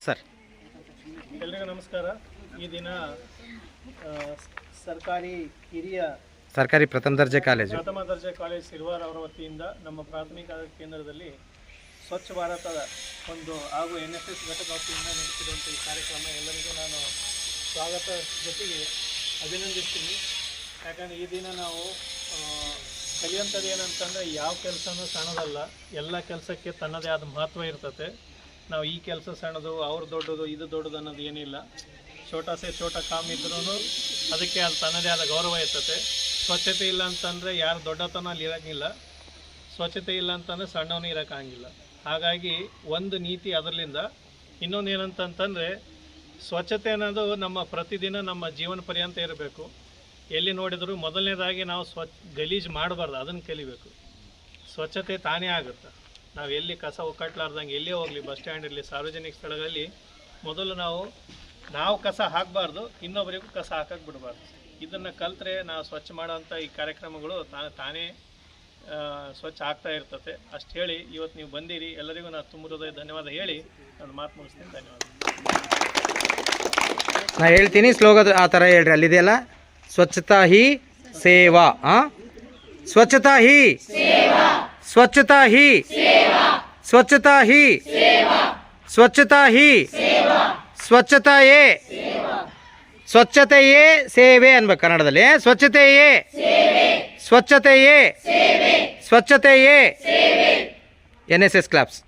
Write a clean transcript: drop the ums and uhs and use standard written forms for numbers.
Sir. ಎಲ್ರಿಗೂ ನಮಸ್ಕಾರ. ಈ ದಿನ ಸರ್ಕಾರಿ ಪ್ರಥಮ ದರ್ಜೆ ಕಾಲೇಜ್ ಸಿರ್ವಾರ್ ಅವರ ವತಿಯಿಂದ ನಮ್ಮ ಪ್ರಾಥಮಿಕ ಕೇಂದ್ರದಲ್ಲಿ ಸ್ವಚ್ಛ ಭಾರತದ ಹಾಗೂ NSS ಘಟಕ ವತಿಯಿಂದ ನಡೆಸಿರುವಂಥ ಈ ಕಾರ್ಯಕ್ರಮ ಎಲ್ಲರಿಗೂ ನಾನು ಸ್ವಾಗತ ಜೊತೆಗೆ ಅಭಿನಂದಿಸ್ತೀನಿ. ಯಾಕಂದರೆ ಈ ದಿನ ನಾವು ಕಲಿಯುವಂಥದ್ದು ಏನಂತಂದರೆ ಯಾವ ಕೆಲಸನೂ ಸಣ್ಣದಲ್ಲ, ಎಲ್ಲ ಕೆಲಸಕ್ಕೆ ತನ್ನದೇ ಆದ ಮಹತ್ವ ಇರ್ತದೆ. ನಾವು ಈ ಕೆಲಸ ಸಣ್ಣದು, ಅವ್ರು ದೊಡ್ಡದು, ಇದು ದೊಡ್ಡದು ಅನ್ನೋದು ಏನಿಲ್ಲ. ಛೋಟಾ ಸೇ ಛೋಟಾ ಕಾಮ್ ಇದ್ರೂ ಅದಕ್ಕೆ ಅದು ತನ್ನದೇ ಆದ ಗೌರವ ಇರ್ತದೆ. ಸ್ವಚ್ಛತೆ ಇಲ್ಲ ಅಂತಂದರೆ ಯಾರು ದೊಡ್ಡತನ ಅಲ್ಲಿ ಇರೋಂಗಿಲ್ಲ, ಸ್ವಚ್ಛತೆ ಇಲ್ಲ ಅಂತಂದರೆ ಸಣ್ಣವನು ಇರೋಕ್ಕಾಗಿಲ್ಲ. ಹಾಗಾಗಿ ಒಂದು ನೀತಿ ಅದರಲ್ಲಿಂದ. ಇನ್ನೊಂದು ಏನಂತಂತಂದರೆ ಸ್ವಚ್ಛತೆ ಅನ್ನೋದು ನಮ್ಮ ಪ್ರತಿದಿನ ನಮ್ಮ ಜೀವನ ಪರ್ಯಂತ ಇರಬೇಕು. ಎಲ್ಲಿ ನೋಡಿದರೂ ಮೊದಲನೇದಾಗಿ ನಾವು ಗಲೀಜು ಮಾಡಬಾರ್ದು, ಅದನ್ನು ಕಲಿಬೇಕು. ಸ್ವಚ್ಛತೆ ತಾನೇ ಆಗುತ್ತೆ. ನಾವು ಎಲ್ಲಿ ಕಸ ಒಕ್ಕಟ್ಲಾರ್ದಂಗೆ ಎಲ್ಲೇ ಹೋಗಲಿ, ಬಸ್ ಸ್ಟ್ಯಾಂಡ್ ಇರಲಿ, ಸಾರ್ವಜನಿಕ ಸ್ಥಳಗಳಲ್ಲಿ ಮೊದಲು ನಾವು ಕಸ ಹಾಕಬಾರ್ದು, ಇನ್ನೊಬ್ಬರಿಗೂ ಕಸ ಹಾಕಕ್ಕೆ ಬಿಡಬಾರ್ದು. ಇದನ್ನು ಕಲ್ತ್ರೆ ನಾವು ಸ್ವಚ್ಛ ಮಾಡೋವಂಥ ಈ ಕಾರ್ಯಕ್ರಮಗಳು ತಾನೇ ಸ್ವಚ್ಛ ಆಗ್ತಾ ಇರ್ತದೆ. ಅಷ್ಟು ಹೇಳಿ ಇವತ್ತು ನೀವು ಬಂದಿರಿ, ಎಲ್ಲರಿಗೂ ನಾನು ತುಂಬ ಹೃದಯ ಧನ್ಯವಾದ ಹೇಳಿ ನಾನು ಮಾತು ಮುಗಿಸ್ತೀನಿ. ಧನ್ಯವಾದ. ನಾನು ಹೇಳ್ತೀನಿ, ಸ್ಲೋಗನ್ ಆ ಥರ ಹೇಳ್ರಿ. ಅಲ್ಲಿದೆಯಲ್ಲ, ಸ್ವಚ್ಛತಾ ಹಿ ಸೇವಾ, ಸ್ವಚ್ಛತಾ ಹಿ ಸ್ವಚ್ಛತಾ ಹಿ ಸ್ವಚ್ಛತಾ ಹಿ ಸ್ವಚ್ಛತಾ ಹಿ ಸ್ವಚ್ಛತೆಯೇ ಸ್ವಚ್ಛತೆಯೇ ಸೇವೆ ಅನ್ಬೇಕು ಕನ್ನಡದಲ್ಲಿ. ಸ್ವಚ್ಛತೆಯೇ ಸ್ವಚ್ಛತೆಯೇ ಸ್ವಚ್ಛತೆಯೇ NSS ಕ್ಲಾಪ್ಸ್.